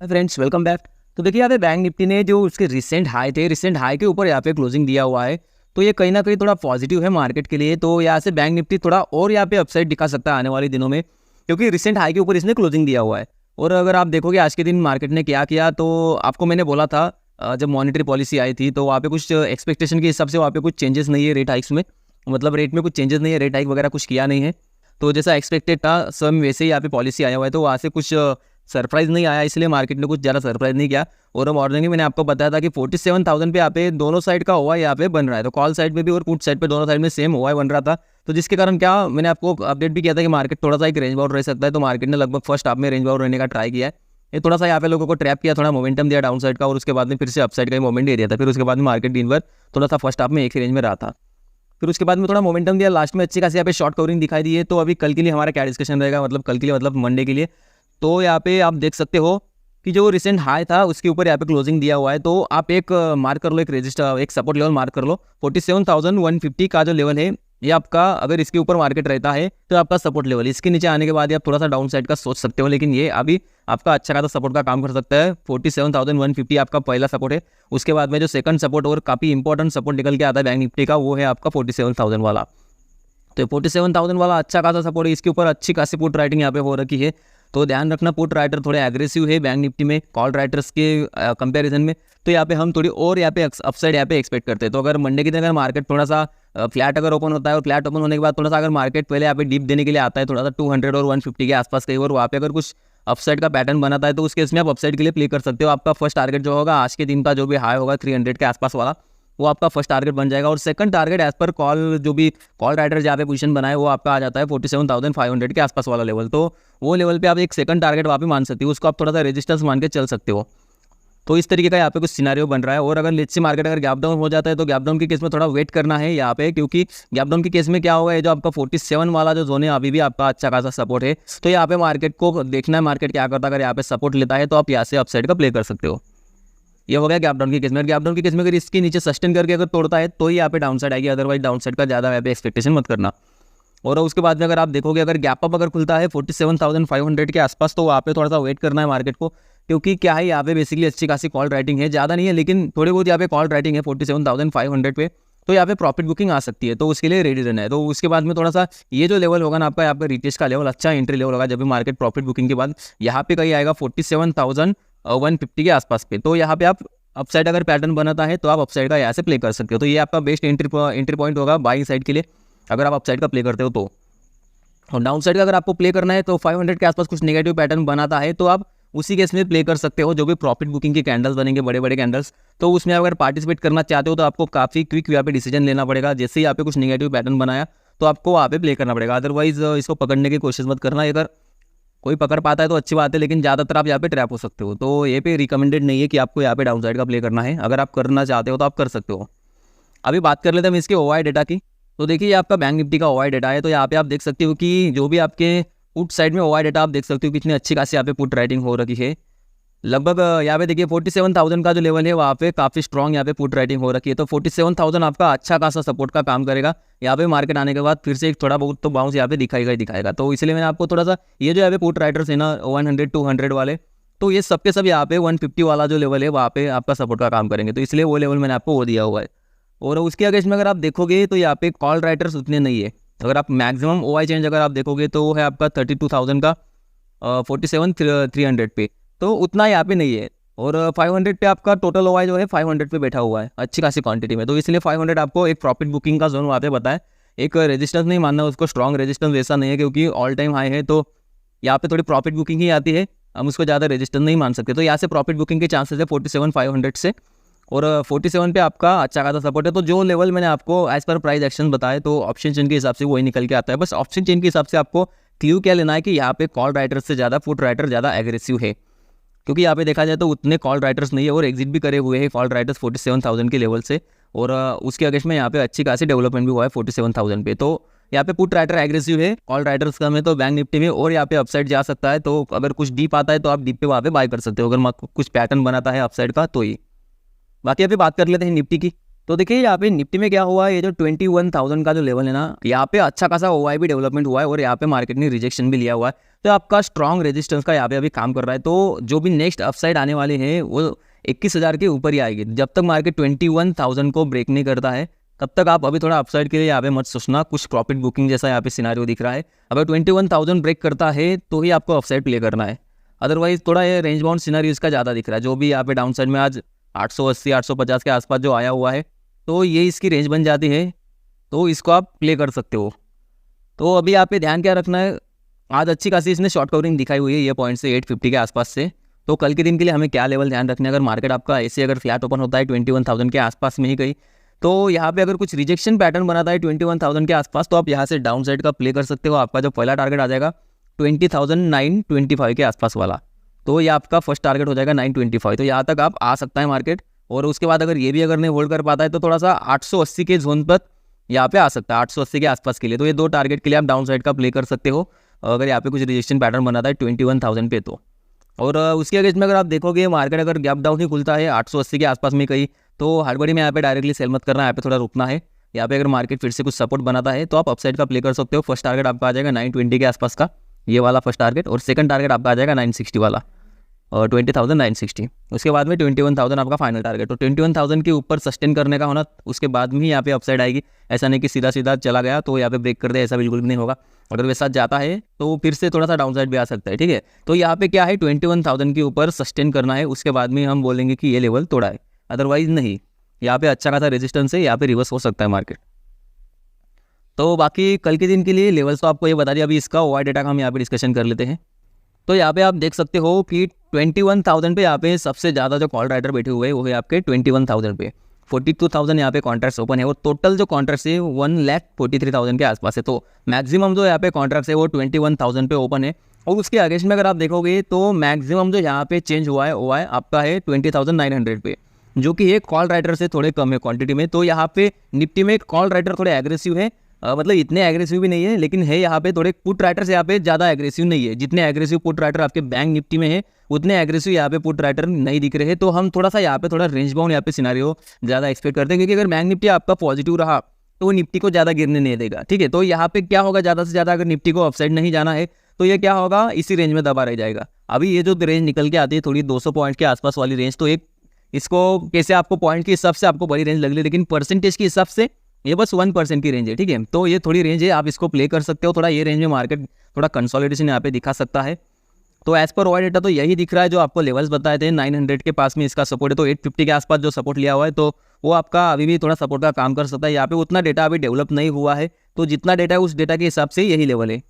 Friends welcome back. तो देखिए यहाँ पे बैंक निफ्टी ने जो उसके रिसेंट हाई थे, रिसेंट हाई के ऊपर यहाँ पे क्लोजिंग दिया हुआ है। तो ये कहीं ना कहीं थोड़ा पॉजिटिव है मार्केट के लिए। तो यहाँ से बैंक निफ्टी थोड़ा और यहाँ पे अपसाइड दिखा सकता है आने वाले दिनों में, क्योंकि रिसेंट हाई के ऊपर इसने क्लोजिंग दिया हुआ है। और अगर आप देखोगे आज के दिन मार्केट ने क्या किया, तो आपको मैंने बोला था जब मॉनेटरी पॉलिसी आई थी तो वहाँ पे कुछ एक्सपेक्टेशन के हिसाब से वहाँ पे कुछ चेंजेस नहीं है रेट हाइक्स में, मतलब रेट में कुछ चेंजेस नहीं है, रेट हाइक वगैरह कुछ किया नहीं है। तो जैसा एक्सपेक्टेड था सेम वैसे ही यहाँ पे पॉलिसी आया हुआ है, तो वहाँ से कुछ सरप्राइज नहीं आया, इसलिए मार्केट ने कुछ ज़्यादा सरप्राइज नहीं किया। और मॉर्निंग में मैंने आपको बताया था कि 47,000 पे यहाँ पे दोनों साइड का ओवाई यहाँ पे बन रहा है, तो कॉल साइड पे भी और पुट साइड पे दोनों साइड में सेम ओवाई बन रहा था। तो जिसके कारण क्या मैंने आपको अपडेट भी किया था कि मार्केट थोड़ा सा एक रेंज बाउंड रह सकता है। तो मार्केट ने लगभग फर्स्ट हाफ में रेंज बाउंड रहने का ट्राई किया है। ये थोड़ा सा यहाँ पे लोगों को ट्रैप किया, थोड़ा मोमेंटम दिया डाउन साइड का, और उसके बाद में फिर से अपसाइड का मोमेंट दे दिया था। फिर उसके बाद में मार्केट दिन भर थोड़ा सा फर्स्ट हाफ में एक ही रेंज में रहा था। फिर उसके बाद में थोड़ा मोमेंटम दिया, लास्ट में अच्छी खासी यहाँ पे शॉर्ट कवरिंग दिखाई दी है। तो अभी कल के लिए हमारा क्या डिस्कशन रहेगा, मतलब कल के लिए मतलब मंडे के लिए। तो यहाँ पे आप देख सकते हो कि जो रिसेंट हाई था उसके ऊपर यहाँ पे क्लोजिंग दिया हुआ है। तो आप एक मार्क कर लो, एक रजिस्टर, एक सपोर्ट लेवल मार्क कर लो। 47,150 का जो लेवल है ये आपका, अगर इसके ऊपर मार्केट रहता है तो आपका सपोर्ट लेवल। इसके नीचे आने के बाद आप थोड़ा सा डाउन साइड का सोच सकते हो, लेकिन ये अभी आपका अच्छा खासा सपोर्ट का काम कर सकता है। 47,150 आपका पहला सपोर्ट है। उसके बाद में जो सेकंड सपोर्ट और काफ़ी इंपॉर्टेंट सपोर्ट निकल के आता है बैंक निफ्टी का, वो है आपका 47,000 वाला। तो 47,000 वाला अच्छा खासा सपोर्ट है, इसके ऊपर अच्छी खासी पुट राइटिंग यहाँ पे हो रखी है। तो ध्यान रखना, पुट राइटर थोड़े एग्रेसिव है बैंक निफ्टी में कॉल राइटर्स के कंपैरिजन में। तो यहाँ पे हम थोड़ी और यहाँ पे अपसाइड यहाँ पे एक्सपेक्ट करते हैं। तो अगर मंडे के दिन अगर मार्केट थोड़ा सा फ्लैट अगर ओपन होता है, और फ्लैट ओपन होने के बाद थोड़ा सा अगर मार्केट पहले यहाँ पे डीप देने के लिए आता है थोड़ा सा 200 और 150 के आसपास कहीं, और वहाँ पे अगर कुछ अपसाइड का पैटर्न बनाता है, तो उस केस में आप अपसाइड के लिए प्ले कर सकते हो। आपका फर्स्ट टारगेट जो होगा आज के दिन का जो भी हाई होगा 300 के आसपास वाला, वो आपका फर्स्ट टारगेट बन जाएगा। और second target as per call, जो भी कॉल राइडर जहाँ पे पोजीशन बनाए, वो आपका आ जाता है 47,500 के आसपास वाला लेवल। तो वो लेवल पे आप एक सेकंड टारगेट वहाँ पे मान सकते हो, उसको आप थोड़ा सा रेजिस्टेंस मान के चल सकते हो। तो इस तरीके का यहाँ पे कुछ सिनारियो बन रहा है। और अगर लेट्स से मार्केट अगर गैप डाउन हो जाता है, तो गैप डाउन के केस में थोड़ा वेट करना है यहाँ पे, क्योंकि गैप डाउन के केस में क्या होगा, ये जो आपका 47 वाला जो जोन है अभी भी आपका अच्छा खासा सपोर्ट है। तो यहाँ पे मार्केट को देखना है, मार्केट क्या करता है। अगर यहाँ पे सपोर्ट लेता है तो आप यहाँ से अपसाइड का प्ले कर सकते हो। ये हो गया गैप डाउन के केस में। गैप डाउन के केस में अगर इसके नीचे सस्टेन करके अगर तोड़ता है तो ही यहाँ पे डाउन साइड आएगी, अदरवाइज डाउन साइड का ज़्यादा यहाँ पे एक्सपेक्टेशन मत करना। और उसके बाद में अगर आप देखोगे, अगर गैप अप अगर खुलता है 47,500 के आसपास, तो वहाँ पे थोड़ा सा वेट करना है मार्केट को, क्योंकि क्या है यहाँ पे बेसिकली अच्छी खासी कॉल राइटिंग है, ज़्यादा नहीं है लेकिन थोड़ी बहुत यहाँ पे कॉल राइटिंग है 47,500 पे। तो यहाँ पे प्रॉफिट बुकिंग आ सकती है, तो उसके लिए रेडी रहना है। तो उसके बाद में थोड़ा सा ये जो लेवल होगा ना आपका, यहाँ पे रिटेस्ट का लेवल अच्छा एंट्री लेवल होगा, जब भी मार्केट प्रॉफिट बुकिंग के बाद यहाँ पे कहीं आएगा 47,150 के आसपास पे। तो यहाँ पे आप अपसाइड अगर पैटर्न बनाता है तो आप अपसाइड का यहाँ से प्ले कर सकते हो। तो ये आपका बेस्ट एंट्री पॉइंट होगा बाइंग साइड के लिए, अगर आप अपसाइड का प्ले करते हो तो। और डाउन साइड का अगर आपको प्ले करना है तो 500 के आसपास कुछ नेगेटिव पैटर्न बनाता है, तो आप उसी केस में प्ले कर सकते हो। जो भी प्रॉफिट बुकिंग के कैंडल्स बनेंगे, बड़े बड़े कैंडल्स, तो उसमें अगर पार्टिसिपेट करना चाहते हो तो आपको काफ़ी क्विक यहाँ पे डिसीजन लेना पड़ेगा। जैसे ही यहाँ पे कुछ नेगेटिव पैटर्न बनाया तो आपको वहाँ पे प्ले करना पड़ेगा, अदरवाइज इसको पकड़ने की कोशिश मत करना। अगर कोई पकड़ पाता है तो अच्छी बात है, लेकिन ज़्यादातर आप यहाँ पे ट्रैप हो सकते हो। तो ये पे रिकमेंडेड नहीं है कि आपको यहाँ पे डाउन साइड का प्ले करना है। अगर आप करना चाहते हो तो आप कर सकते हो। अभी बात कर लेते हैं हम इसके ओवाई डेटा की। तो देखिए ये आपका बैंक निफ्टी का ओवाई डेटा है। तो यहाँ पे आप देख सकते हो कि जो भी आपके पुट साइड में ओवाई डेटा आप देख सकते हो कितनी अच्छी खासी यहाँ पे पुट राइटिंग हो रखी है। लगभग यहाँ पे देखिए 47,000 का जो लेवल है वहाँ पे काफ़ी स्ट्रॉन्ग यहाँ पे पुट राइटिंग हो रखी है। तो 47,000 आपका अच्छा खासा सपोर्ट का काम करेगा। यहाँ पे मार्केट आने के बाद फिर से एक थोड़ा बहुत तो बाउंस यहाँ पे दिखाएगा ही दिखाएगा। तो इसलिए मैंने आपको थोड़ा सा ये जो यहाँ पे पुट राइटर्स है ना 100 200 वाले, तो ये सबके सब यहाँ पे 150 वाला जो लेवल है वहाँ पे आपका सपोर्ट का काम करेंगे। तो इसलिए वो लेवल मैंने आपको वो दिया हुआ है। और उसके अगेंस्ट में अगर आप देखोगे तो यहाँ पे कॉल राइटर्स उतने नहीं है। अगर आप मैक्सिमम ओआई चेंज अगर आप देखोगे तो वो है आपका 32,000 का 47,300 पे, तो उतना यहाँ पे नहीं है। और 500 पे आपका टोटल ओआई जो है 500 पे बैठा हुआ है अच्छी खासी क्वांटिटी में। तो इसलिए 500 आपको एक प्रॉफिट बुकिंग का जोन वहाँ पे बताए। एक रेजिस्टेंस नहीं मानना उसको, स्ट्रॉन्ग रेजिस्टेंस ऐसा नहीं है, क्योंकि ऑल टाइम हाई है तो यहाँ पे थोड़ी प्रॉफिट बुकिंग ही आती है, हम उसको ज़्यादा रेजिस्टेंस नहीं मान सकते। तो यहाँ से प्रॉफिट बुकिंग के चांसेस है 47,500 से। और 47 पे आपका अच्छा खासा सपोर्ट है। तो जो लेवल मैंने आपको एज पर प्राइस एक्शन बताए, तो ऑप्शन चेन के हिसाब से वही निकल के आता है। बस ऑप्शन चेन के हिसाब से आपको क्ल्यू क्या लेना है कि यहाँ पे कॉल राइटर से ज़्यादा पुट राइटर ज़्यादा एग्रेसिव है, क्योंकि यहाँ पे देखा जाए तो उतने कॉल राइटर्स नहीं है, और एग्जिट भी करे हुए हैं कॉल राइटर्स 47,000 के लेवल से। और उसके अगेंस्ट में यहाँ पे अच्छी खासी डेवलपमेंट भी हुआ है 47,000 पे। तो यहाँ पे पुट राइटर एग्रेसिव है, कॉल राइटर्स कम है। तो बैंक निफ्टी में और यहाँ पे अपसाइड जा सकता है। तो अगर कुछ डीप आता है तो आप डीप पे वहाँ पे बाय कर सकते हो, अगर कुछ पैटर्न बनाता है अपसाइड का तो ही। बाकी अभी बात कर लेते हैं निफ्टी की। तो देखिए यहाँ पे निफ्टी में क्या हुआ, ये जो 21,000 का जो लेवल है ना, यहाँ पे अच्छा खासा OI भी डेवलपमेंट हुआ है और यहाँ पे मार्केट ने रिजेक्शन भी लिया हुआ है। तो आपका स्ट्रॉन्ग रेजिस्टेंस का यहाँ पे अभी काम कर रहा है। तो जो भी नेक्स्ट अपसाइड आने वाले हैं वो 21,000 के ऊपर ही आएगी। जब तक मार्केट 21,000 को ब्रेक नहीं करता है तब तक आप अभी थोड़ा अपसाइड के लिए यहाँ पे मत सोचना। कुछ प्रॉफिट बुकिंग जैसा यहाँ पे सिनारियो दिख रहा है। अगर 21,000 ब्रेक करता है तो ही आपको अपसाइड प्ले करना है, अदरवाइज थोड़ा ये रेंज बाउंड सिनारियो इसका ज़्यादा दिख रहा है। जो भी यहाँ पे डाउन साइड में आज 880 850 के आसपास जो आया हुआ है, तो ये इसकी रेंज बन जाती है, तो इसको आप प्ले कर सकते हो। तो अभी यहाँ पे ध्यान क्या रखना है, आज अच्छी खासी इसने शॉर्ट कवरिंग दिखाई हुई है ये पॉइंट से 850 के आसपास से। तो कल के दिन के लिए हमें क्या लेवल ध्यान रखना है, अगर मार्केट आपका ऐसे अगर फ्लैट ओपन होता है 21,000 के आसपास में ही कहीं, तो यहाँ पे अगर कुछ रिजेक्शन पैटर्न बनाता है 21,000 के आसपास, तो आप यहाँ से डाउन साइड का प्ले कर सकते हो। आपका जो पहला टारगेट आ जाएगा 20,925 के आसपास वाला, तो ये आपका फर्स्ट टारगेट हो जाएगा 925। तो यहाँ तक आप आ सकता है मार्केट। और उसके बाद अगर ये भी अगर नहीं होल्ड कर पाता है तो थोड़ा सा 880 के जोन पर यहाँ पे आ सकता है, 880 के आसपास के लिए। तो ये दो टारगेट के लिए आप डाउन साइड का प्ले कर सकते हो अगर यहाँ पे कुछ रिजेक्शन पैटर्न बनाता है 21,000 पे तो। और उसके अगेंस्ट में अगर आप देखोगे मार्केट अगर गैप डाउन ही खुलता है 880 के आसपास में कहीं, तो हड़बड़ी में यहाँ पे डायरेक्टली सेल मत करना, यहाँ पे थोड़ा रुकना है। यहाँ पे अगर मार्केट फिर से कुछ सपोर्ट बनाता है तो आप अपसाइड का प्ले कर सकते हो। फर्स्ट टारगेट आपका आ जाएगा 920 के आसपास का, ये वाला फर्स्ट टारगेट, और सेकंड टारगेट आपका आ जाएगा 960 वाला, और 20,960। उसके बाद में 21,000 आपका फाइनल टारगेट। तो 21,000 के ऊपर सस्टेन करने का होना, उसके बाद में ही यहाँ पे अपसाइड आएगी। ऐसा नहीं कि सीधा सीधा चला गया तो यहाँ पे ब्रेक कर दे, ऐसा बिल्कुल भी नहीं होगा। अगर वैसा जाता है तो फिर से थोड़ा सा डाउन साइड भी आ सकता है, ठीक है। तो यहाँ पे क्या है, 21,000 के ऊपर सस्टेन करना है, उसके बाद में हम बोलेंगे कि ये लेवल तोड़ा है, अदरवाइज नहीं। यहाँ पे अच्छा खासा रेजिस्टेंस है, यहाँ पे रिवर्स हो सकता है मार्केट। तो बाकी कल के दिन के लिए लेवल्स तो आपको ये बता दिया। अभी इसका OI डेटा का हम यहाँ पे डिस्कशन कर लेते हैं। तो यहाँ पे आप देख सकते हो कि 21,000 पे यहाँ पे सबसे ज़्यादा जो कॉल राइडर बैठे हुए हैं वो है आपके 21,000 पे। 42,000 यहाँ पे कॉन्ट्रैक्ट्स ओपन है, और टोटल जो कॉन्ट्रैक्ट्स है 1,43,000 के आसपास है। तो मैक्सिमम जो यहाँ पे कॉन्ट्रैक्ट्स है वो 21,000 पे ओपन है। और उसके अगेंस्ट में अगर आप देखोगे तो मैक्सिमम जो यहाँ पे चेंज हुआ है OI आपका है 20,900 पे, जो कि एक कॉल राइडर से थोड़े कम है क्वांटिटी में। तो यहाँ पे निफ्टी में कॉल राइडर थोड़े एग्रेसिव है, मतलब इतने एग्रेसिव भी नहीं है, लेकिन है यहाँ पे थोड़े पुट राइटर्स यहाँ पे ज़्यादा एग्रेसिव नहीं है। जितने एग्रेसिव पुट राइटर आपके बैंक निफ्टी में है उतने एग्रेसिव यहाँ पे पुट राइटर नहीं दिख रहे हैं। तो हम थोड़ा सा यहाँ पे थोड़ा रेंज बाउंड यहाँ पे सिनारियो ज़्यादा एक्सपेक्ट करते हैं, क्योंकि अगर बैंक निफ्टी आपका पॉजिटिव रहा तो वो निफ्टी को ज़्यादा गिरने नहीं देगा, ठीक है। तो यहाँ पे क्या होगा, ज़्यादा से ज़्यादा अगर निफ्टी को अपसाइड नहीं जाना है तो ये क्या होगा, इसी रेंज में दबा रह जाएगा। अभी ये जो रेंज निकल के आती है थोड़ी 200 पॉइंट के आसपास वाली रेंज, तो एक इसको कैसे आपको पॉइंट के हिसाब से आपको बड़ी रेंज लग रही है, लेकिन परसेंटेज के हिसाब से ये बस 1% की रेंज है, ठीक है। तो ये थोड़ी रेंज है, आप इसको प्ले कर सकते हो। थोड़ा ये रेंज में मार्केट थोड़ा कंसोलिडेशन यहाँ पे दिखा सकता है। तो एज पर OI डेटा तो यही दिख रहा है जो आपको लेवल्स बताए थे। 900 के पास में इसका सपोर्ट है, तो 850 के आसपास जो सपोर्ट लिया हुआ है तो वो आपका अभी भी थोड़ा सपोर्ट का काम कर सकता है। यहाँ पे उतना डेटा अभी डेवलप नहीं हुआ है, तो जितना डेटा है उस डेटा के हिसाब से यही लेवल है।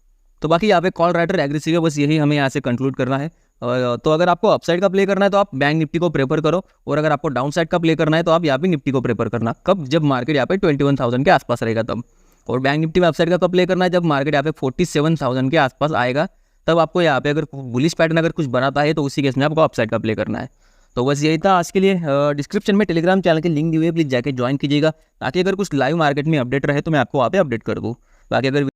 तो बाकी यहाँ पे कॉल राइटर एग्रेसिव है, बस यही हमें यहाँ से कंक्लूड करना है। तो अगर आपको अपसाइड का प्ले करना है तो आप बैंक निफ्टी को प्रेफर करो, और अगर आपको डाउन साइड का प्ले करना है तो आप यहाँ पे निफ्टी को प्रेफर करना। कब, जब मार्केट यहाँ पे 21,000 के आसपास रहेगा तब। और बैंक निफ्टी में अपसाइड का कब प्ले करना है, जब मार्केट यहाँ पे 47,000 के आसपास आएगा, तब आपको यहाँ पे अगर बुलिश पैटर्न अगर कुछ बनाता है तो उसी केस में आपको अपसाइड का प्ले करना है। तो बस यही था आज के लिए। डिस्क्रिप्शन में टेलीग्राम चैनल की लिंक दी हुई है, प्लीज़ जाके ज्वाइन कीजिएगा, ताकि अगर कुछ लाइव मार्केट में अपडेट रहे तो मैं आपको वहाँ पे अपडेट कर दूँ। बाकी अगर